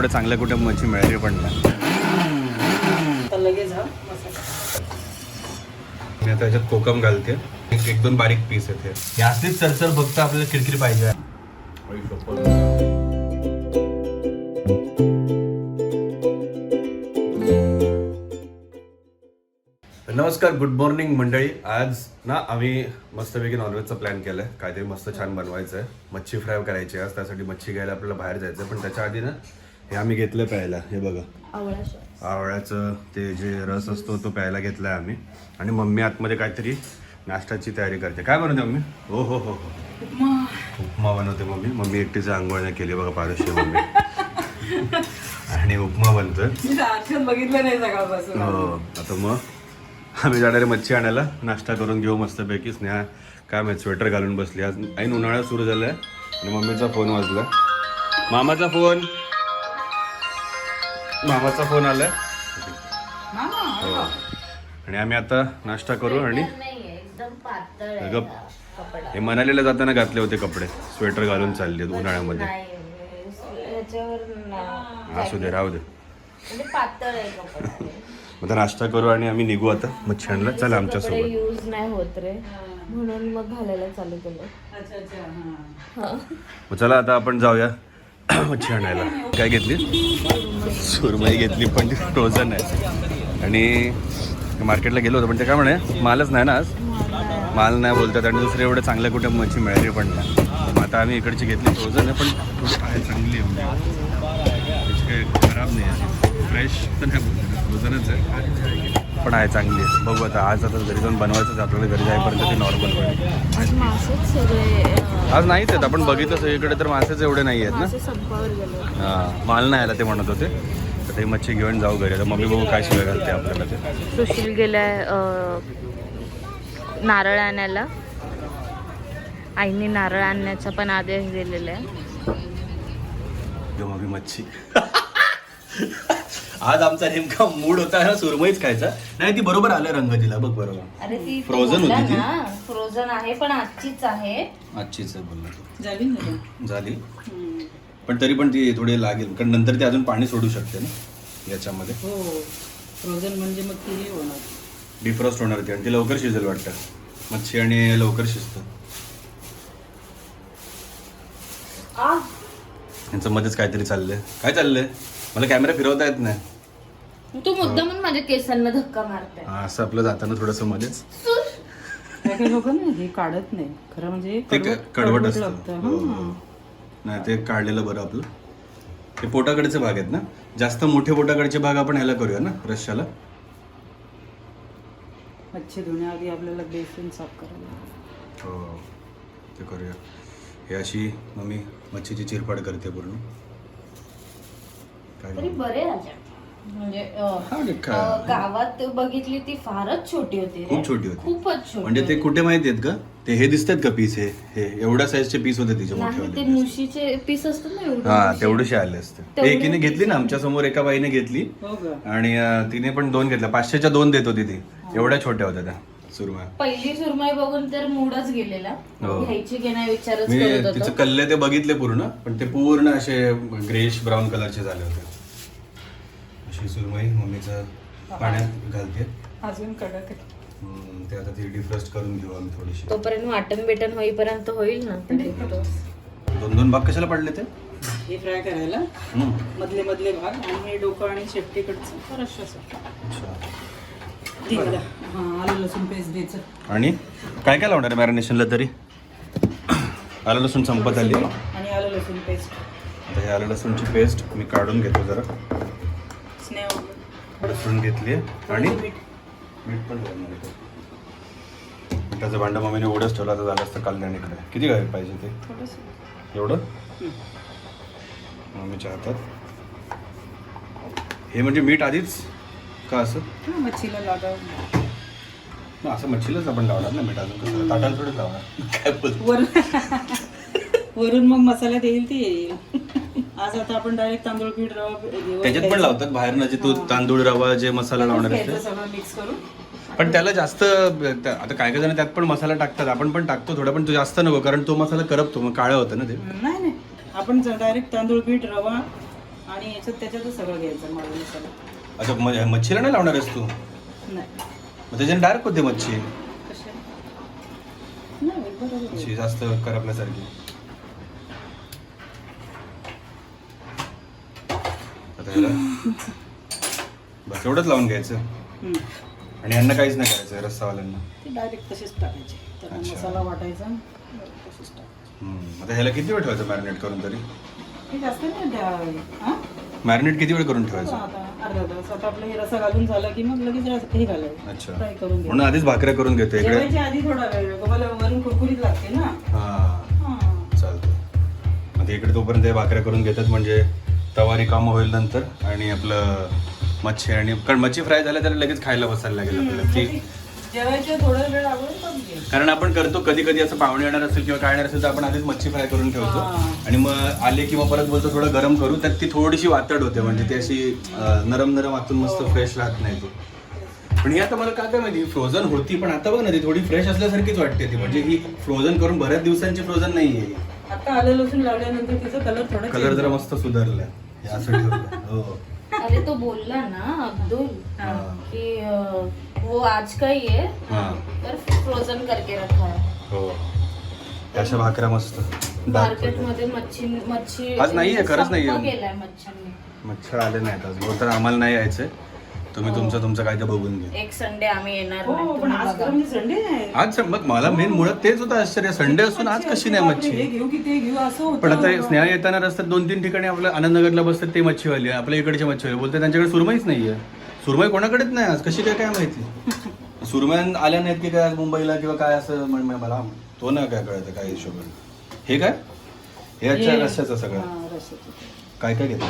एवढं चांगलं कुठे मच्छी मिळाली पण नाही. मी आता याच्यात कोकम घालते, एक दोन बारीक पीस येते. हे असलीच चरचर फक्त आपल्याला किरकिरी पाहिजे. नमस्कार, गुड मॉर्निंग मंडळी. आज ना आम्ही मस्तपैकी नॉनव्हेजचा प्लॅन केलाय. काहीतरी मस्त छान बनवायचं आहे. मच्छी फ्राय करायची आहे आज. त्यासाठी मच्छी घ्यायला आपल्याला बाहेर जायचं आहे. पण त्याच्या आधी ना हे आम्ही घेतलं प्यायला. हे बघा, आवळ्याचं ते जे रस असतो तो प्यायला घेतलाय आम्ही. आणि मम्मी आतमध्ये काहीतरी नाश्त्याची तयारी करते. काय बनवते मम्मी? हो हो हो हो, उपमा बनवते मम्मी. मम्मी एकटीचं आंघोळ नाही केली बघा, पारशी मम्मी. आणि उपमा बनतोय. बघितलं नाही सकाळपासून. हो, आता मग आम्ही जाणारे मच्छी आणायला. नाश्ता करून घेऊ मस्तपैकी. स्नेहा काय माहिती स्वेटर घालून बसली. आज ऐन उन्हाळा सुरू झालाय आणि मम्मीचा फोन वाजला. मामाचा फोन आलाय. हो. आणि आम्ही आता नाश्ता करू. आणि हे मनालीला जाताना घातले होते कपडे, स्वेटर घालून चालले उन्हाळ्यामध्ये. असू दे, राहू दे. आता नाश्ता करू आणि आम्ही निघू आता मच्छी आणायला. चला आमच्या सोबत. यूज नाही होत रे, म्हणून मग घालायला चालू केलं. मग चला आता आपण जाऊया मच्छी आणायला. काय घेतली? सुरमई घेतली, पण ती फ्रोझन आहे. आणि मार्केटला गेलो होतो पण ते काय म्हणे मालच नाही ना आज. माल नाही बोलतात. आणि दुसरे एवढे चांगल्या कुठे मच्छी मिळाली पण नाही. मग आता आम्ही इकडची घेतली फ्रोझन आहे, पण थोडी आहे चांगली आहे. त्याची काही खराब नाही आहे, फ्रेश तर नाही बोलतो, फ्रोझनच आहे पण आहे चांगली आहे. बघू आता. आज आता घरी जाऊन बनवायचंच आपल्याला. घरी जाईपर्यंत ते नॉर्मल होईल. आज नाहीच आहेत. आपण बघितलं सगळीकडे तर मासेच एवढे नाही आहेत ना. हां, माल नाही आला ते म्हणत होते. तर ते मच्छी घेऊन जाऊ घरी. आता मम्मी बघू काय शिवाय घालते आपल्याला ते. सुशील गेलाय नारळ आणायला. आईने नारळ आणण्याचा पण आदेश दिलेला आहे. मम्मी मच्छी आज आमचा नेमका मूड होता ना सुरमईच खायचा. नाही, ती बरोबर आलं रंग तिला बघ. बरोबर. अरे ती फ्रोझन होती ती. फ्रोझन आहे पण आजचीच आहे. आजचीच आहे बोलला तू. झाली पण तरी पण ती थोडी लागेल, कारण नंतर ती अजून पाणी सोडू शकते ना याच्यामध्ये. हो, फ्रोझन म्हणजे मग ती होणार, डिफ्रॉस्ट होणार ती. आणि ती लवकर शिजेल वाटतं. मच्छी आणि लवकर शिजतं. यांचं मध्येच काहीतरी चाललंय. काय चाललंय? मला कॅमेरा फिरवता येत नाही. तू मुद्दामून माझ्या केसांना धक्का मारते. असं आपलं जाताना थोडंसं मध्येच. काही लोक ना हे काढत नाही खरं, म्हणजे ते कडवट असतं. नाही, ते काढलेलं बरं आपलं. ते पोटाकडचे भाग आहेत ना, जास्त मोठे पोटाकडचे भाग आपण ह्याला करूया ना रश्श्याला. मच्छी धुण्याआधी आपल्याला बेसिन साफ करायला. हो, ते करूया. हे अशी मम्मी मच्छीची चिरफाड करते पूर्ण. तरी बरे राजा, म्हणजे गावात बघितली ती फारच छोटी होती. खूप छोटी होती, खूपच छोटी. म्हणजे ते कुठे माहिती आहेत का, ते हे दिसतात का पीस, हे एवढ्या साईजचे पीस होते तिचे मोठे. ते मुशीचे पीस असतात ना, हा तेवढेशे आले असते. एकीने घेतली ना आमच्या समोर, एका बाईने घेतली. आणि तिने पण 2 घेतल्या. 500च्या 2 देत होती ती. एवढ्या छोट्या होत्या त्या सुरमई. पहिली सुरमई बघून तर मूडच गेलेला. घ्यायची की नाही विचारच मी करत होतो. तिचे कल्ले ते बघितले पूर्ण, पण ते पूर्ण असे ग्रेश ब्राऊन कलरचे झाले होते. अशी सुरमई मम्मीचं पाण्यात घालते अजून कडक. ते आता ती डिफ्रॉस्ट करून घेऊ आम्ही थोडीशी. तोपर्यंत वाटण बेटन होईपर्यंत होईल ना. 2 भाग कशाला पडले ते? हे फ्राय करायला मधले मधले भाग, आणि हे डोकं आणि शेपटीकडचं बरंच असं. आलं लसूण पेस्ट द्यायचं. आणि काय काय लावणार आहे मॅरिनेशनला तरी? आलं लसूण संपत आली आणि आलं लसूण पेस्ट. आता हे आलं लसूणची पेस्ट मी काढून घेतो जरा. लसूण घेतली आणि मीठ पण घालणार आहे. मिठाचं भांडं मम्मीने एवढंच ठेवलं, आता झालं असतं कल्याणीकडे. किती घालायला पाहिजे ते? एवढं मम्मीच्या हातात. हे म्हणजे मीठ आधीच का असं? मच्छीला लागावं. असं मच्छीलाच आपण लावणार ना मीठ, अजून कसं ताटाला थोडंच लावणार. काय बोलतो? वरून मग मसाल्यात येईल ते येईल. आज आता आपण डायरेक्ट तांदूळ पीठ रवा त्याच्यात पण लावतात बाहेर ना, जे तू तांदूळ रवा जे मसाला लावणार आहे सगळं मिक्स करून. पण त्याला जास्त आता काय काय जण त्यात पण मसाला टाकतात. आपण पण टाकतो थोडा, पण तो जास्त नको, कारण तो मसाला करपतो, मग काळं होतं ना ते. नाही, आपण डायरेक्ट तांदूळ पीठ रवा आणि त्याच्यातच सगळं घ्यायचं माळव मसाला. अच्छा मच्छीला नाही लावणार आहेस तू? नाही मग त्याच्याने डायरेक्ट होते मच्छी. कशा नाही बरोबर आहे. मच्छी जास्त करपल्यासारखी. आता ह्याला बस एवढंच लावून घ्यायचं आणि यांना काहीच नाही करायचं रस्सावाल्यांना. ते डायरेक्ट तसेच टाकायचे. त्याला अच्छा. मसाला वाटायचा तसेच टाकायचे. आता ह्याला किती वेळ ठेवायचं मॅरिनेट करून तरी? हे जास्त नाही द्यावे. हां मॅरिनेट किती वेळ करून ठेवायचं? आता अर्धा तास. आता आपलं हे रसा घालून झालं की मग लगेच हे घालायचं. अच्छा. फ्राय करून म्हणून आधीच भाकऱ्या करून घेतो इकडे. जेवायच्या आधी थोडा वेळ तुम्हाला वरून कुरकुरीत लागते ना. हां चालतं. आता इकडे तोपर्यंत हे भाकऱ्या करून घेतात म्हणजे तवारी कामं होईल नंतर. आणि आपलं मच्छी आणि कारण मच्छी फ्राय झाल्या त्याला लगेच खायला बसायला लागेल आपल्याला की जेवायच्या थोडा वेळ अगोदर करून घे. कारण आपण करतो कधी कधी असं पाहुणे येणार असेल किंवा काय येणार असेल तर आपण आधीच मच्छी फ्राय करून ठेवतो आणि मग आले किंवा परत बोलतो थोडं गरम करू त्यात ती थोडीशी वातड होते म्हणजे ती अशी नरम नरम आतून मस्त फ्रेश राहत नाही ती. पण ही आता मला काय माहिती फ्रोझन होती पण आता बघ ना ती थोडी फ्रेश असल्यासारखीच वाटते ती म्हणजे ही फ्रोझन करून बऱ्याच दिवसांची फ्रोझन नाहीये. आता आलं लसूण लावल्यानंतर तिचा कलर जरा मस्त सुधारलाय हे असं ठेवलं. हो अरे तो बोलला ना अब्दुल कि वो आज का ही है हां तर फ्रोजन करके रखा है. हो अशा भाकऱ्या मस्त मार्केट मध्ये मच्छी आज नाहीये, खरंच नाहीये. संप गेलाय मच्छींनी. मच्छर आले नाहीत आज. बोलतात आम्हाला नाही यायचंय तुम्ही तुमचं काय ते बघून घ्या. एक संडे आम्ही येणार हो नाही, पण तुम्ही आज बघा. म्हणजे संडे आहे. आज मग मला मेन मुळात तेच होतं आश्चर्य संडे असून आज कशी नाही हे मच्छी. घेऊ की ते घेऊ असं होतं. पण आता स्नेहा येताना रस्त्यात 2-3 ठिकाणी आपल्या आनंदनगरला बसतात ते मच्छीवाली आहे, आपल्या इकडचे मच्छीवाले बोलतात त्यांच्याकडे सुरमईच नाहीये. सुरमई कोणाकडेच नाही आज कशी काय माहिती. सुरमई आल्या नाहीत की काय आज मुंबईला किंवा काय असं मला तो नाही काय कळतं काय हिशोबाने. हे काय हे आजच्या रस्त्याचं सगळं हां, रस्स्याचं. काय काय घेतलं?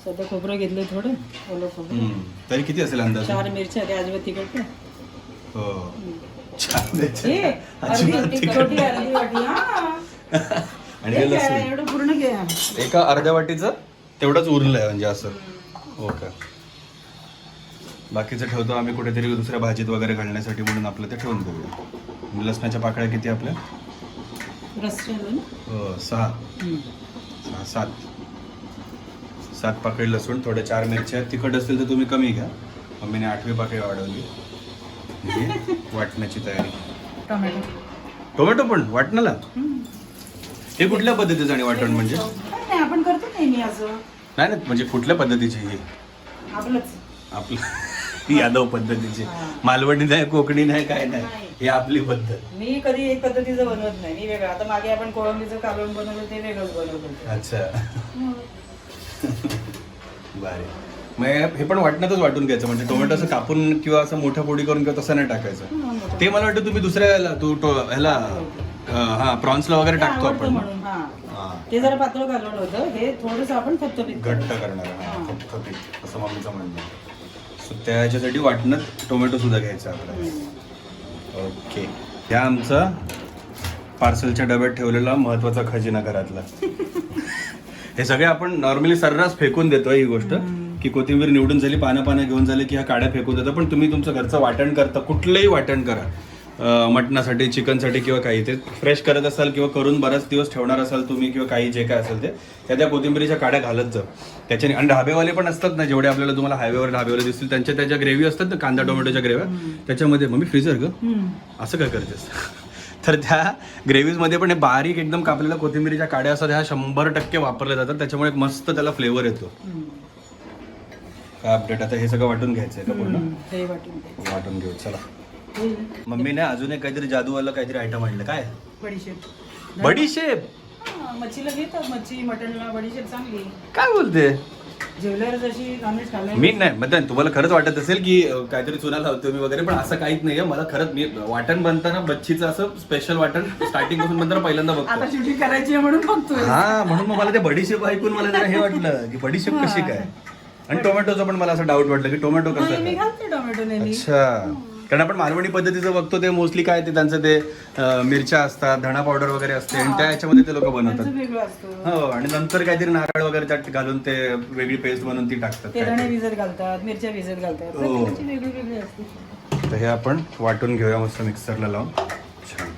सध्या खोबरं घेतलंय थोडं ओलं खोबरं. तरी किती असेल अंदाज? 4 मिरच्या त्या अजिबात तिखट नाही. हो छान द्यायचे. हे, अजिबात अर्धी तिखट छोटी नाही. अर्धी वाटी. हां. आणि हे हे घ्या, लसूण एवढं पूर्ण घ्या. एका अर्ध्या वाटीचं तेवढंच उरलंय म्हणजे असं. हो का बाकीचं ठेवतो आम्ही कुठेतरी दुसऱ्या भाजीत वगैरे घालण्यासाठी म्हणून आपलं ते ठेवून देऊया. लसणाच्या पाकळ्या किती आपल्या? रस्स्याला ना? हो 7 पाकळी लसूण थोड्या 4 मिरच्या. तिखट असेल तर तुम्ही कमी घ्या. मम्मीने 8वी पाकळी वाढवली. म्हणजे वाटण्याची तयारी. टोमॅटो पण वाटणाला? हे कुठल्या पद्धतीचं आणि वाटण म्हणजे? काय नाही आपण करतो नेहमी असं. नाही म्हणजे कुठल्या पद्धतीची ही? आपलंच. आपलं यादव पद्धतीची. मालवणी नाही कोकणी नाही काय नाही ही आपली पद्धत. मी कधी एक पद्धतीचं बनवत नाही. मी वेगळं आता मागे आपण कोळंबीचं कालवण बनवलं ते वेगळंच बनवलं. अच्छा भारी. मग हे पण वाटणातच वाटून घ्यायचं म्हणजे टोमॅटो असं कापून किंवा असं मोठ्या पोडी करून किंवा तसं नाही टाकायचं. ते मला वाटतं तुम्ही दुसऱ्या ह्याला हा प्रॉन्सला वगैरे ते टाकतो आवडतं आपण. म्हणून. हां. ते जरा पातळ कालवण होतं हे थोडंसं आपण थपथपीत घट्ट करणार थपथपीत असं मम्मीचं म्हणणं. सो त्याच्यासाठी वाटणं टोमॅटो सुद्धा घ्यायचं आपल्याला. ओके ह्या आमचा पार्सलच्या डब्यात ठेवलेला महत्वाचा खजिना घरातला. हे सगळे आपण नॉर्मली सर्रास फेकून देतो ही गोष्ट की कोथिंबीर निवडून झाली पानं घेऊन झाले की ह्या काड्या फेकून देतो. पण तुम्ही तुमचं घरचं वाटण करता कुठलंही वाटण करा मटणासाठी चिकनसाठी किंवा काही ते फ्रेश करत असाल किंवा करून बराच दिवस ठेवणार असाल तुम्ही किंवा काही जे काय असेल ते त्या कोथिंबीरीच्या काड्या घालत जा त्याच्याने. आणि ढाबेवाले पण असतात ना जेवढे आपल्याला तुम्हाला हायवेवर ढाबेवाले दिसतील त्याच्या ग्रेव्ही असतात ना कांदा टोमॅटोच्या ग्रेव्या त्याच्यामध्ये मग मी फ्रीजर ग असं काय करतेस तर त्या ग्रेव्हीजमध्ये पण हे बारीक एकदम कापलेल्या कोथिंबीरीच्या काड्या असतात ह्या 100% वापरल्या जातात. त्याच्यामुळे मस्त त्याला फ्लेवर येतो. काय अपडेट आता हे सगळं वाटून घ्यायचंय का पूर्ण? वाटून घेऊ चला. मम्मीने अजून एक काहीतरी जादूवाला काहीतरी आयटम आणलं. काय? बडीशेप. बडीशेप? मच्छीला घेतात मच्छी मटनला बडीशेप चांगली. काय बोलते? जेवल्यावर जशी नॉनव्हेज खाल्लं मी नाही मग तुम्हाला खरंच वाटत असेल की काहीतरी चुना लावतो मी वगैरे पण असं काहीच नाहीये. मला खरंच मी वाटण बनताना मच्छीचं असं स्पेशल वाटण स्टार्टिंग पासून बनताना पहिल्यांदा आता बघतो. शूटिंग करायची आहे म्हणून बघतोय. हा म्हणून मग मला ते बडीशेप ऐकून मला जरा हे वाटलं की बडीशेप कशी काय. आणि टोमॅटोचं पण मला असं डाऊट वाटलं की टोमॅटो कसं मी काय. घालते टोमॅटो नेहमी. अच्छा कारण आपण मालवणी पद्धतीचं बघतो ते मोस्टली काय ते त्यांचं ते मिरच्या असतात धणा पावडर वगैरे असते आणि त्या याच्यामध्ये ते लोक बनवतात. त्यांचं वेगळं असतं. हो आणि नंतर काहीतरी नारळ वगैरे त्यात घालून ते वेगळी पेस्ट बनवून ती टाकतात. ते धणे भिजत घालतात मिरच्या भिजत घालतात प्रत्येकाची वेगळी वेगळी असते. तर हे आपण वाटून घेऊया मस्त मिक्सरला लावून. छान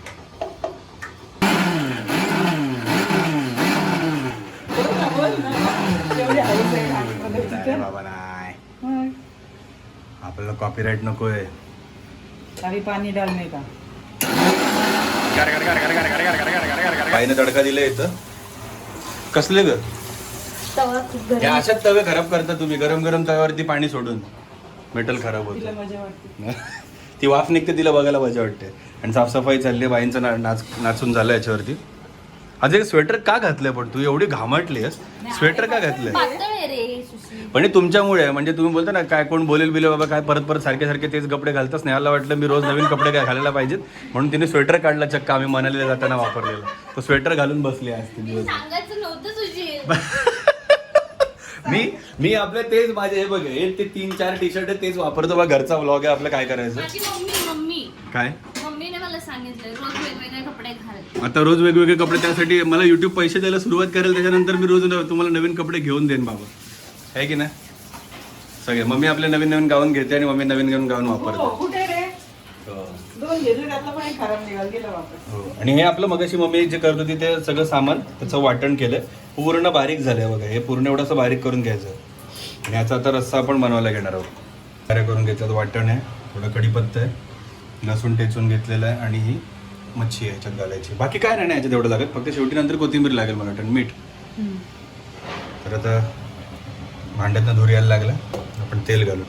जेवढे वगैरे नाही तिथं बाबा नाही, मग आपल्याला कॉपीराईट नकोय. अभी पाणी डालणे का बाईने तडका दिला इथं. कसले ग तवा खूप हे गरम. अशाच तवे खराब करता तुम्ही, गरम गरम तव्यावरती पाणी सोडून मेटल खराब तिला होतं. मजा वाटते. ती वाफ निघते, तिला बघायला मजा वाटते. आणि साफसफाई चालली, बाईंचं नाचून झालं याच्यावरती. आज एक स्वेटर का घातलंय पण तू एवढी घामटलीस, स्वेटर का घातलंय? पातळ आहे रे सुशी. पण हे तुमच्यामुळे आहे. म्हणजे तुम्ही बोलता ना काय कोण बोलेल बिले बाबा काय परत परत सारखे सारखे तेच कपडे घालताच नाही. मला वाटलं मी रोज नवीन कपडे काय घालायला पाहिजेत म्हणून तिने स्वेटर काढला चक्क आम्ही मनालीला जाताना वापरलेला. तो स्वेटर घालून बसली आज ती दिवस. सांगायचं नव्हतं सुशी. मी आपले तेच माझे हे बघ हे ते 3-4 टी शर्ट तेच वापरतो बा. घरचा व्लॉग आहे आपलं, काय करायचं. माझी मम्मी काय मम्मीने मला सांगितलं रोज वेगवेगळे कपडे घाल. आता रोज वेगवेगळे कपडे, त्यासाठी मला युट्यूब पैसे द्यायला सुरुवात करेल. त्याच्यानंतर मी रोज तुम्हाला नवीन कपडे घेऊन देईन बाबा, आहे की नाही. सगळे मम्मी आपले नवीन नवीन गाऊन घेते आणि मम्मी नवीन नवीन गाऊन हो, वापरते. कुठे रे हो. 2 घेतले त्यातलं पण एक खराब निघाल गेला वापस. हो. आणि हे आपलं मगाशी मम्मी जे करत होती ते सगळं सामान त्याचं वाटण केलंय, पूर्ण बारीक झालंय बघा. हे पूर्ण एवढंसं बारीक करून घ्यायचं आणि याचा आता रस्सा आपण बनवायला घेणार आहोत. बारीक करून घेतलं वाटण आहे, थोडं कढीपत्ता आहे, लसूण ठेचून घेतलेलं आहे आणि ही मच्छी आहे याच्यात घालायची. बाकी काय नाही याच्यात एवढं लागत, फक्त शेवटी नंतर कोथिंबीर लागेल मला वाटतं, मीठ. तर आता भांड्यातनं धूर यायला लागला, आपण तेल घालू.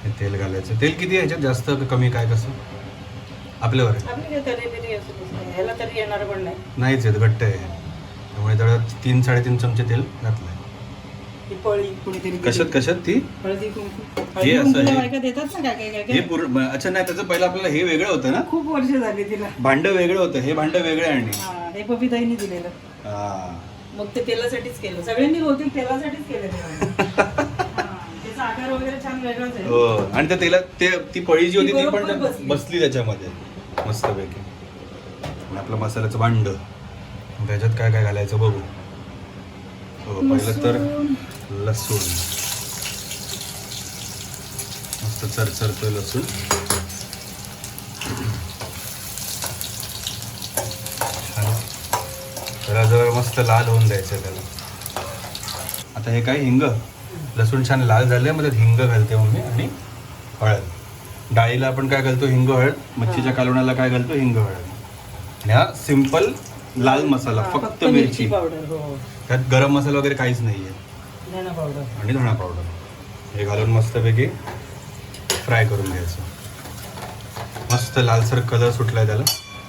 हे तेल घालायचं. तेल किती याच्यात, जास्त का कमी काय कसं आपल्यावर आहे. आपली काय तरी बिरी असं दिसतं. ह्याला तरी येणार पण नाही. नाहीच आहे, घट्ट आहे. त्यामुळे त्याला 3-3.5 चमचे तेल घातलंय. ती पळी कुणीतरी कशात ती हळदी कुंकू. हे हळदी असं कुंकूला हे- बायका देतात ना काय काय काय हे काय. पूर्ण अच्छा नाही, त्याचं पहिलं आपल्याला हे वेगळं होतं ना, खूप वर्ष झाली तिला. भांड वेगळं होतं, हे भांड वेगळं आहे. आणि हा, हे बबीताईने दिलेलं. हा. मग ते तेलासाठीच केलं. सगळ्यांनी बहुतेक तेलासाठीच केलं ते. हा, त्याचा आकार वगैरे छान वेगळाच आहे. हो. आणि त्या तेलात ती पळी जी होती ती पण बरोबर बसली. बसली त्याच्यामध्ये मस्तपैकी. आणि आपलं मसाल्याचं भांड, त्याच्यात काय काय घालायचं बघू. हो, पहिलं तर लसूण. मस्त चरचरतोय लसूण. छान. त्याला जर मस्त लाल होऊन द्यायचं त्याला. आता हे काय हिंग, लसूण छान लाल झाले, मग त्यात हिंग घालते मम्मी आणि हळद. डाळीला आपण काय घालतो, हिंग हळद. मच्छीच्या कालवणाला काय घालतो, हिंग हळद. आणि हा सिंपल लाल मसाला, हा, फक्त मिरची. पावडर. हो, त्यात गरम मसाला वगैरे काहीच नाहीये. धना पावडर. आणि धणा पावडर. हे घालून मस्तपैकी फ्राय करून घ्यायचं. मस्त लालसर कलर सुटलाय त्याला.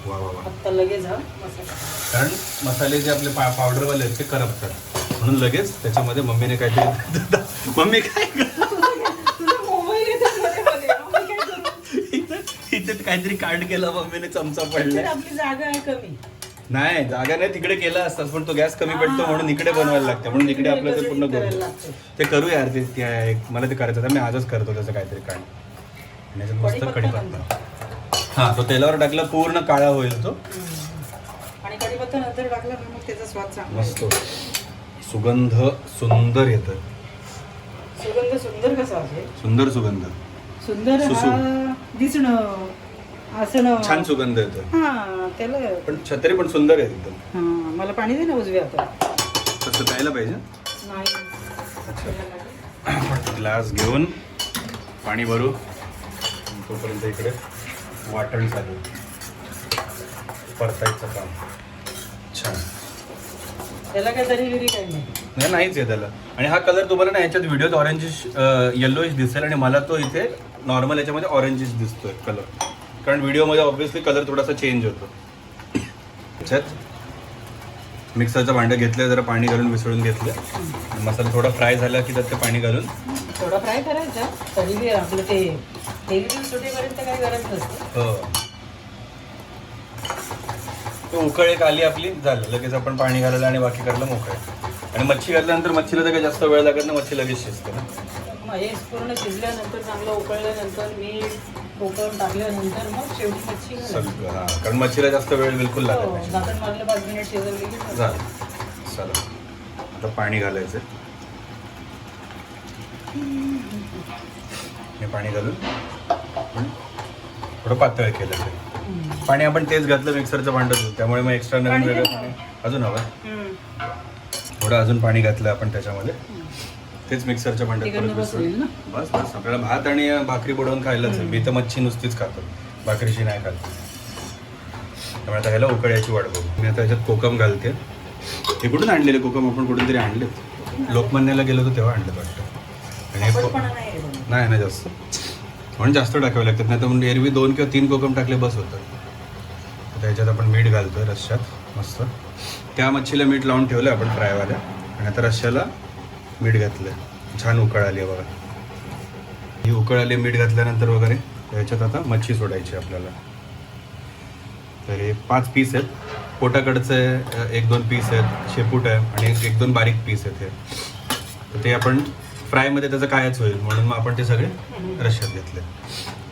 वा वा वा. आता लगेच हा मसाला. कारण मसाले जे आपले पावडरवाले आहेत ते करपतात, म्हणून लगेच त्याच्यामध्ये मम्मीने काहीतरी मम्मी काय तुझा मोबाईल येतो मध्ये. आम्ही काय करू? इथे काहीतरी कांड केला मम्मीने, चमचा पडलाय. आपली जागा आहे कमी. नाही जागा नाही, तिकडे केला असताच पण तो गॅस कमी पडतो म्हणून इकडे बनवायला लागतं. म्हणून इकडे आपलं ते पूर्ण करायला करू. लागतं. ते करू यार, ते मला ते करायचं होतं. मी आजच करतो त्याचं काहीतरी कांड. आणि त्याच्यात मस्त कढीपत्ता. हा, तो तेलावर टाकला पूर्ण काळा होईल तो. आणि कढीपत्ता नंतर टाकला तर मग त्याचा स्वाद चांगला मस्त सुगंध सुंदर येतं. सुगंध सुंदर कसा असेल. सुंदर सुगंध, सुंदर सुसू. हा दिसणं असं ना. छान सुगंध येतो. हा त्याला. पण छत्री पण सुंदर आहे एकदम. हा, मला पाणी दे ना उजव्या हातात. तसं प्यायला पाहिजे. नाही. अच्छा, ग्लास घेऊन पाणी भरू. तोपर्यंत इकडे वाटण चालू, परतायचं काम. छान. त्याला काय तरी विरी काही नाही. नाही, नाहीच आहे त्याला. आणि हा कलर तुम्हाला ना ह्याच्यात व्हिडिओत ऑरेंजिश येल्लोइश दिसेल आणि मला तो इथे नॉर्मल याच्यामध्ये ऑरेंजिश दिसतोय कलर. कारण व्हिडिओमध्ये ऑब्व्हियसली कलर थोडासा चेंज होतो. त्याच्यात मिक्सरचं भांडं घेतलं, जरा पाणी घालून मिसळून घेतलं. मसाला थोडा फ्राय झाला की त्यात ते पाणी घालून थोडा फ्राय करायचा. तरी बी आपलं ते तेल सुटेपर्यंत काही गरज नसते. हो. तो उकळ एक आली आपली, झालं. लगेच आपण पाणी घालायला आणि बाकी करायला मोकळे. आणि मच्छी घातल्यानंतर मच्छीला तर काही जास्त वेळ लागत नाही, मच्छी लगेच शिजते ना. मग हे पूर्ण शिजल्यानंतर चांगलं उकळल्यानंतर मीठ उकळून टाकल्यानंतर मग शेवटी मच्छी घालायची. सगळं हां, कारण मच्छीला जास्त वेळ बिलकुल लागत हो, नाही. झाकण मारलं 5 मिनिट शिजवली की झालं. झालं. चला आता पाणी घालायचं. हे पाणी घालून आपण थोडं पातळ केलं ते. पाणी आपण तेच घातलं मिक्सरचं भांडं, त्यामुळे मग एक्स्ट्रा नवीन पाणी वेगळं घातलं. पाणी अजून हवं. हम्म. थोडं अजून पाणी घातलं आपण त्याच्यामध्ये. तेच मिक्सरच्या भांड्यात तिकडनं परत बस होईल ना? मिसळून. बस बस आपल्याला भात आणि भाकरी बुडवून खायलाच आहे. मी तर मच्छी नुसतीच खातो, भाकरीशी नाही खात. त्यामुळे आता ह्याला उकळ्याची वाट बघू. मी आता ह्याच्यात कोकम घालते. हे कुठून आणलेले कोकम? आपण कुठून तरी आणलेत, लोकमान्याला गेलो होतो तेव्हा आणलेत वाटतं. आणि हे नाही ना जास्त, म्हणून जास्त टाकावे लागतात. नाही तर म्हणजे एरवी 2 किंवा 3 कोकम टाकले बस होतं. आता ह्याच्यात आपण मीठ घालतोय रश्श्यात मस्त. त्या मच्छीला मीठ लावून ठेवलं आपण फ्रायवाल्या, आणि आता रश्श्याला मीठ घातलं. छान उकळ आली आहे बघा. ही उकळ आली मीठ घातल्यानंतर वगैरे ह्याच्यात आता मच्छी सोडायची आपल्याला. तर हे 5 पीस आहेत. पोटाकडचे 1-2 पीस आहेत, शेपूट आहे आणि 1-2 बारीक पीस आहेत. हे तर ते आपण फ्रायमध्ये त्याचं कायच होईल म्हणून मग आपण ते सगळे रश्श्यात घेतले.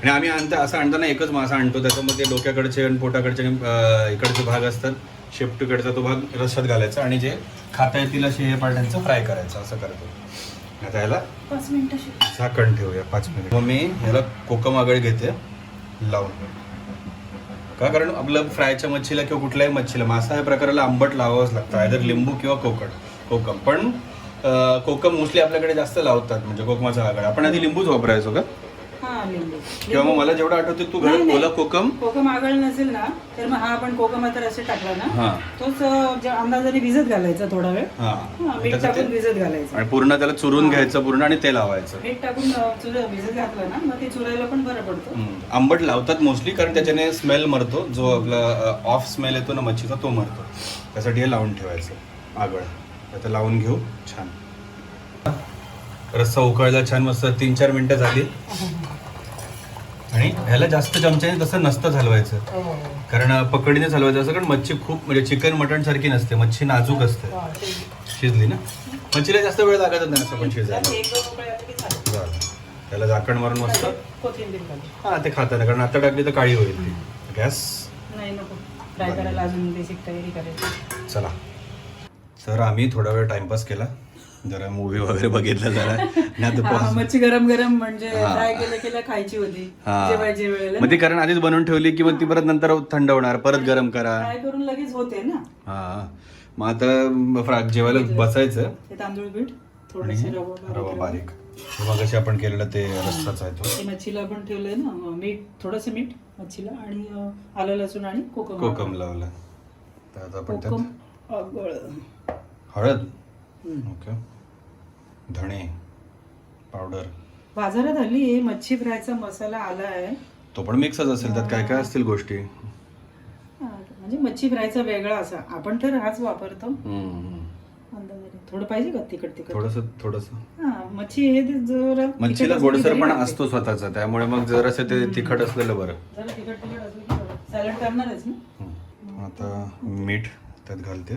आणि आम्ही असं आणताना एकच मासा आणतो, त्याच्यामध्ये डोक्याकडचे आणि पोटाकडचे आणि इकडचे भाग असतात, शेपटीकडचा तो भाग रश्श्यात घालायचा आणि जे खाता येतील असे हे पार्ट्यांचं फ्राय करायचं, असं करतो. आता याला 5 मिनिटं झाकण ठेवूया 5 मिनिट. मग मी ह्याला कोकम आगळ घेते लावून. का? कारण आपलं फ्रायच्या मच्छीला किंवा कुठल्याही मच्छीला, मासा या प्रकाराला आंबट लावावंच लागतं, आयदर लिंबू किंवा कोकम. पण कोकम मोस्टली आपल्याकडे जास्त लावतात, म्हणजे कोकमाचा आगळ. आपण आधी लिंबूच वापरायचो का? लिंबू किंवा मग मला जेवढं आठवते तू घरात ओला कोकम आगळ नसेल ना तर मग हा आपण कोकम आता असे टाकला ना, हा तोच अंदाजाने भिजत घालायचा थोडा वेळ. मीठ टाकून भिजत घालायचं आणि पूर्ण त्याला चुरून घ्यायचं पूर्ण आणि ते लावायचं. मीठ टाकून भिजत घातलं ना मग ते चुरायला पण बरं पडतं. आंबट लावतात मोस्टली, कारण त्याच्याने स्मेल मरतो, जो आपला ऑफ स्मेल येतो ना मच्छीचा तो मरतो. त्यासाठी हे लावून ठेवायचं आगळ. आता लावून घेऊ. छान रस्सा उकळला छान मस्त. 3-4 मिनिटं झाली. आणि ह्याला जास्त चमच्याने तसं नसतं हलवायचं, कारण पकडीनेच हलवायचं असं. कारण मच्छी खूप म्हणजे चिकन मटण सारखी नसते, मच्छी नाजूक असते. शिजली ना मच्छीला जास्त वेळ लागतच नाही असं पण शिजायला. त्याला झाकण मारून मस्त. हा ते खाताना, कारण आता टाकली तर काळी होईल ती. गॅस नाही नको फ्राय करायला अजून बेसिक तयारी करायची. चला. तर आम्ही थोडा वेळ टाइमपास केला, जरा मूवी वगैरे बघितलं जरा. मच्छी गरम गरम म्हणजे फ्राय केल्या खायची होती जेवायच्या वेळेला. मग ती कारण आधीच बनवून ठेवली की मग ती परत नंतर थंड होणार, परत गरम करा. फ्राय करून लगेच होते ना. हा मग आता जेवायला बसायचं. तांदूळ पीठ थोडंसं रवा बारीक, मग अशी आपण केलेलं ते रस्साच आहे तो. मच्छीला आपण ठेवलंय ना मीठ, थोडंसं मीठ मच्छीला, आणि आलं लसूण आणि कोकम लावलं. तर आता आपण त्यात हळद, ओके, धणे पावडर. बाजारात हल्ली मच्छी फ्रायचा मसाला आला आहे, तो पण मिक्सच असेल. त्यात काय काय असतील गोष्टी, म्हणजे मच्छी फ्रायचा वेगळा असा. आपण तर हाच वापरतो अंदाजाने. थोडं पाहिजे का तिखट? थोडस मच्छी हे जरा मच्छीला गोडसर पण असतो स्वतःचा, त्यामुळे मग जरासं ते तिखट असलेलं बरं. जरा तिखट असलं की सॅलड करणारच ना. आता मीठ त्यात घालते.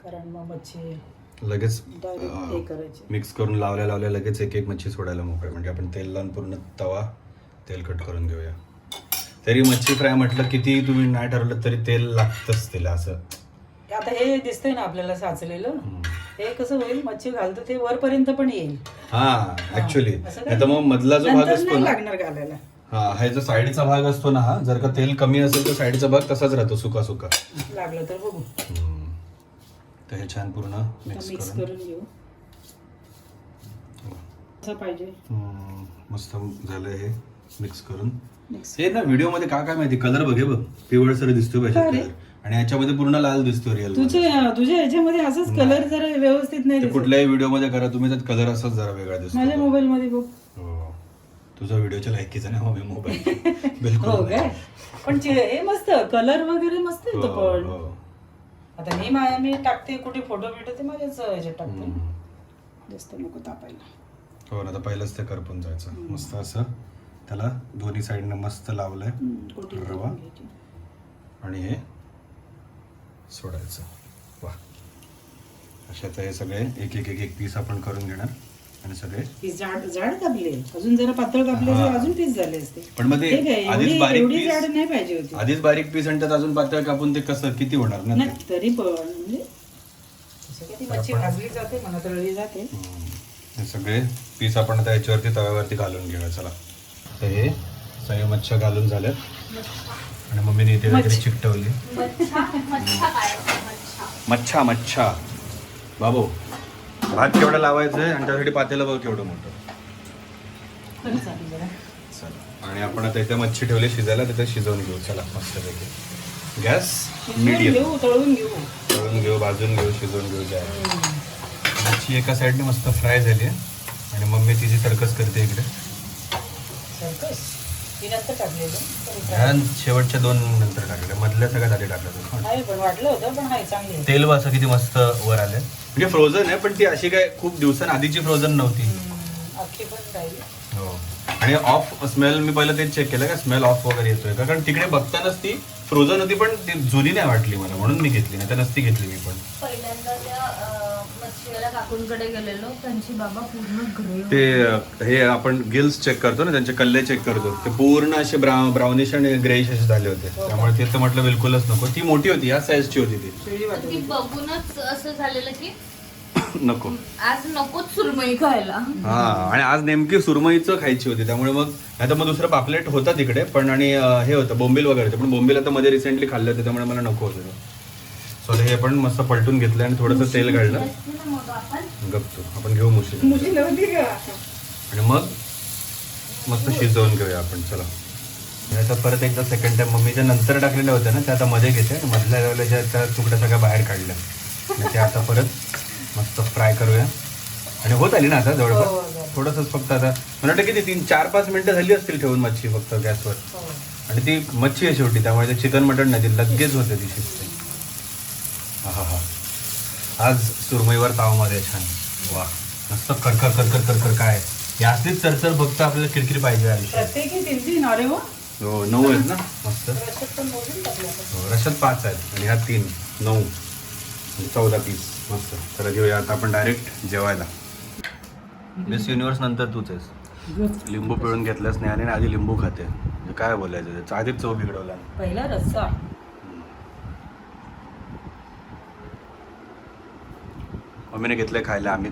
कारण मग मच्छी लगेच हे करायची. मिक्स करून लावल्या लगेच एक मच्छी सोडायला मोकळे. म्हणजे आपण तेल लावून पूर्ण तवा तेलकट करून घेऊया. तरी मच्छी फ्राय म्हटलं किती तुम्ही नाही ठरवलं तरी तेल लागतंच त्याला. असं आता हे दिसतंय ना आपल्याला साचलेलं, हे कसं होईल, मच्छी घालतो ते वरपर्यंत पण येईल. हा ऍक्च्युअली. नाही तर मग मधला जो भाग असतो ना, लागणार घालायला. हा जो साईडचा भाग असतो ना, हा जर का तेल कमी असेल तर साईडचा भाग तसाच राहतो सुका लागलं तर बघू. तर हे छान पूर्ण मिक्स करून घेऊ. असं पाहिजे. मस्त झालं हे मिक्स करून. हे ना व्हिडिओ मध्ये काय माहिती, कलर बघे बघ, पिवळसर दिसतो पाहिजे कलर, आणि याच्यामध्ये पूर्ण लाल दिसतो रिअल. तुझ्या याच्यामध्ये असंच कलर जरा व्यवस्थित नाही दिसत. कुठल्याही व्हिडिओ मध्ये करा तुम्ही, त्यात कलर असाच जरा वेगळा दिसतो. माझ्या मोबाईल मध्ये बघ. तुझा व्हिडिओच्या लायकीचा नाही हवे मोबाईल बिलकुल काय. पण हे मस्त कलर वगैरे मस्त येतो. पण आता मी टाकते कुठे फोटो बिटो ते माझ्याच ह्याच्यात टाकते, जास्त नको तापायला. हो ना. तर पहिलंच ते करपून जायचं मस्त असं. त्याला दोन्ही साईडनं मस्त लावलंय रवा, आणि हे सोडायचं. वा. अशाच हे सगळे एक एक एक एक पीस आपण करून घेणार, आणि सगळे जाड कापले. अजून जरा पातळ कापले अजून पीस झाले असते. पण मग ते आधीच बारीक पीस, जाड नाही पाहिजे होती. आधीच बारीक पीस आणि त्यात अजून पातळ कापून ते कसं किती होणार ना. तरी पण म्हणजे मच्छी भाजली जाते, मला तळली जाते. हे सगळे पीस आपण आता याच्यावरती तव्यावरती घालून घेऊया. चला. तर हे सगळे मच्छा घालून झाल्यात, आणि मम्मीने इथे काहीतरी चिकटवली. मच्छा बाबू भात केवढा लावायचं आहे आणि त्यासाठी पातेलं बघ केवढं मोठं. तरी चालेल जरा. चला आणि आपण आता इथे मच्छी ठेवली शिजायला, तिथे शिजवून घेऊ. चला मस्तपैकी गॅस शिजवून मीडियम घेऊ, तळून घेऊ. तळून घेऊ, भाजून घेऊ, शिजवून घेऊ. गॅस मच्छी एका साईडने मस्त फ्राय झाली आहे आणि मम्मी तिची सर्कस करते इकडे. सर्कस ती नंतर टाकलेलं. ह्या शेवटच्या 2 नंतर टाकले, मधल्या सगळ्यात आधी टाकलं. आहे पण वाटलं होतं, पण आहे चांगली आहे. तेल असं किती मस्त वर आलं. म्हणजे फ्रोझन आहे पण ती अशी काय खूप दिवसांआधीची फ्रोझन नव्हती. अख्खी पण राहिली. हो आणि ऑफ स्मेल मी पहिलं तेच चेक केलं का स्मेल ऑफ वगैरे येतोय का, कारण तिकडे बघतानाच ती फ्रोझन होती पण ती जुनी नाही वाटली मला, म्हणून मी घेतली, नाही तर नसती घेतली मी पण. पहिल्यांदा त्या मच्छीवाल्या काकूंकडे गेलेलो, त्यांची बाबा पूर्ण ग्रे ते हे आपण गिल्स चेक करतो ना, त्यांचे कल्ले चेक करतो, ते पूर्ण असे ब्राउनिश आणि ग्रेइश असे झाले होते. त्यामुळे ते तर म्हटलं बिलकुलच नको. ती मोठी होती, या साईजची होती ती. शिळी वाटली. ती बघूनच असं झालेलं की नको आज नकोच सुरमई खायला. हा आणि आज नेमकी सुरमईचं खायची होती, त्यामुळे मग नाही तर मग दुसरं पापलेट होता तिकडे पण, आणि हे होतं बोंबील वगैरे होतं, पण बोंबील आता मध्ये रिसेंटली खाल्लं होतं त्यामुळे मला नको होतं. सो हे पण मस्त पलटून घेतलं आणि थोडंसं तेल काढलं. मग आपण गपतो आपण घेऊ मुशी मुशी नव्हती का? आणि मग मस्त शिजवून घेऊया आपण. चला हे आता परत एकदा सेकंड टाइम मम्मीच्या नंतर टाकलेल्या होत्या ना, त्या आता मध्ये घेते आणि मधल्या लेवलच्या त्या तुकड्या सगळ्या बाहेर काढल्या आणि ते आता परत मस्त फ्राय करूया. आणि होत आली ना आता हो, जवळपास, झालं. थोडंसंच फक्त आता मला वाटतं किती 3-4-5 मिनिटं झाली असतील ठेवून मच्छी फक्त गॅसवर. हो. आणि ती मच्छी आहे शेवटी, त्यामुळे ते चिकन मटण नाही, ती लगेच होते ती शिजते. हा हा आज सुरमईवर तावमध्ये छान. वा मस्त करकर करकर करकर. काय याचीच चरचर फक्त आपल्याला किरकिरी पाहिजे आयुष्यात. प्रत्येकी 3-3 अरे हो. हो 9 आहेत ना मस्त. रश्यात पण मोजून टाकलं आपण. हो, रश्यात 5 आहेत आणि ह्या 3 9 14 पीस मस्त. तर घेऊया आता आपण डायरेक्ट जेवायला. मिस युनिव्हर्स नंतर तूच आहेस. लिंबू पिळून घेतलंच नाही आणि आधी लिंबू खाते, म्हणजे काय बोलायचं त्याचं, आधीच चव बिघडवला. पहिला रस्सा. मम्मीने घेतलंय खायला, आम्ही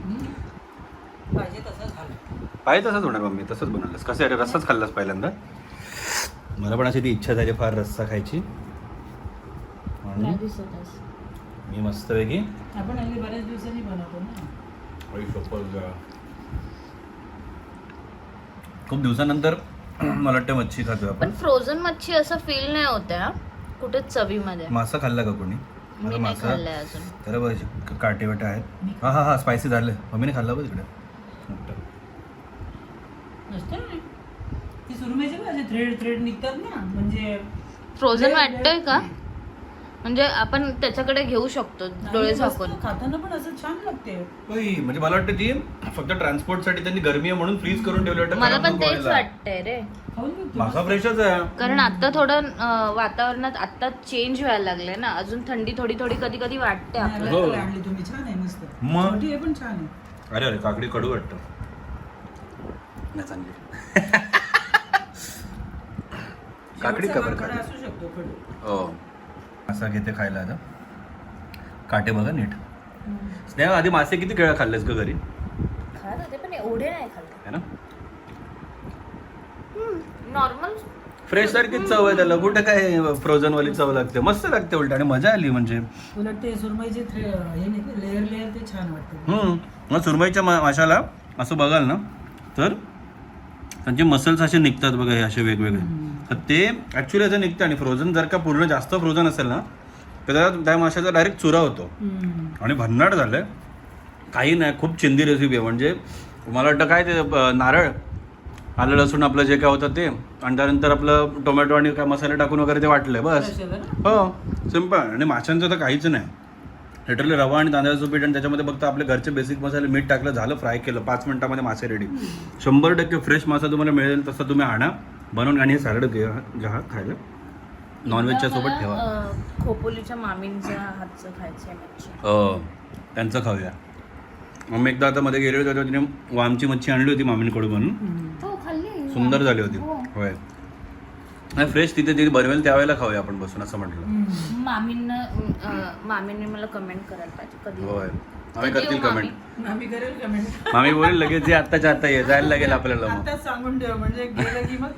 पाहिजे तसं झालं. पाहिजे तसंच होणार. मम्मी तसंच बनवलंस. कसं अरे रस्साच खाल्लास पहिल्यांदा. मला पण अशी ती इच्छा झाली फार रस्सा खायची. आणि काय दिसत आहेस? मी मस्तपैकी आपण अगदी बऱ्याच दिवसांनी बनवतो ना. खूप दिवसानंतर मला वाटतं मच्छी खातो पण आपण. फ्रोझन मच्छी असं फील नाही होत्या कुठेच चवीमध्ये. मासा खाल्ला का कोणी? मी नाही मासा खाल्लंय अजून. तर बघ काटेवाटे आहेत. हा हा हा स्पायसी झालं. मम्मीने खाल्ला बघ इकडे. नसतं ना ती सुरमईचे ना असे थ्रेड निघतात ना, म्हणजे फ्रोझन वाटतंय का? म्हणजे आपण त्याच्याकडे घेऊ शकतो डोळे आणि झाकून. मस्त खाताना पण असं छान लागते. म्हणजे मला वाटतं ती फक्त ट्रान्सपोर्टसाठी त्यांनी गरमी आहे म्हणून फ्रीज करून ठेवलं वाटतं. मला खराब पण नको तेच व्हायला. वाटतंय रे. खाऊन बघ तू. मासा फ्रेशच आहे. कारण आता थोडं वातावरणात आता चेंज व्हायला लागले ना, अजून थंडी थोडी थोडी कधी कधी वाटते नाही, आपल्याला. हो. available आणली तुम्ही, छान आहे मस्त. मग? छोटी आहे पण छान आहे. अरे अरे काकडी कडू वाटतं. नाही चांगली. काकडी शेवटचा कबर भाग काढली. असू शकतो कडू. हो असा घेते खायला आता. काटे बघा नीट. स्नेहा आधी मासे किती वेळा खाल्लेस ग घरी? खात होते पण एवढे नाही खाल्ले. है ना नॉर्मल फ्रेश सारखीच चव आहे त्याला. कुठं काय फ्रोझन वाली चव लागते. मस्त लागते उलट आणि मजा आली. म्हणजे उलट ते सुरमईचे हे नाही लेअर ते छान वाटतं. मग सुरमईच्या माशाला असं बघाल ना तर त्यांचे मसल्स असे निघतात बघा, हे असे वेगवेगळे. तर ते ॲक्च्युली असं निघतं. आणि फ्रोझन जर का पूर्ण जास्त फ्रोझन असेल ना तर त्या माशाचा डायरेक्ट चुरा होतो आणि भन्नाट झालंय. काही नाही, खूप चिंदी रेसिपी आहे. म्हणजे मला वाटतं काय ते नारळ आलं लसूण आपलं जे काय होतं ते, आणि त्यानंतर आपलं टोमॅटो आणि काय मसाले टाकून वगैरे ते वाटलंय बस. हो सिम्पल. आणि माशांचं तर काहीच नाही. लिटरली रवा आणि तांदळाचं पीठ आणि त्याच्यामध्ये फक्त आपले घरचे बेसिक मसाले, मीठ टाकलं, झालं, फ्राय केलं, 5 मिनिटामध्ये मासे रेडी. 100% फ्रेश मासा तुम्हाला मिळेल तसं तुम्ही आणा बनवून. आणि हे सॅलड घ्या खायला नॉनव्हेजच्या सोबत ठेवा. खोपोलीच्या मामींच्या हातचं खायचं मच्छी. त्यांचं खाऊया. मग एकदा आता मध्ये गेले होते, तिने वामची मच्छी आणली होती मामींकडून म्हणून. हो खाल्ली. सुंदर झाली होती. होय नाही फ्रेश तिथे बनवेल त्यावेळेला खाऊया आपण बसून असं म्हटलं. मामीने मला कमेंट करायला पाहिजे कधी. होय आम्ही करतील कमेंट. आम्ही करेल कमेंट. मामी बोलेल लगेच आत्ताच्या आता ये जायला लागेल आपल्याला. मग आताच सांगून ठेव म्हणजे गेलं की मग.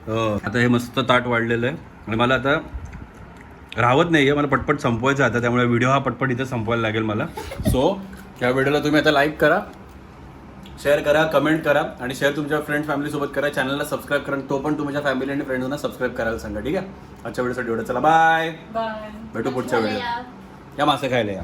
हो आता हे मस्त ताट वाढलेलं आहे आणि मला आता राहत नाही आहे. मला पटपट संपवायचं आता, त्यामुळे व्हिडिओ हा पटपट इथे संपवायला लागेल मला. सो या व्हिडिओला तुम्ही आता लाईक करा, शेअर करा, कमेंट करा आणि शेअर तुमच्या फ्रेंड फॅमिली सोबत करा. चॅनलला सबस्क्राईब करा, तो पण तुमच्या फॅमिली आणि फ्रेंड्सना सबस्क्राईब करायला सांगा. ठीक आहे, आजच्या व्हिडिओसाठी एवढं. चला बाय, बाय. भेटू पुढच्या व्हिडिओ. या मासे खायला या.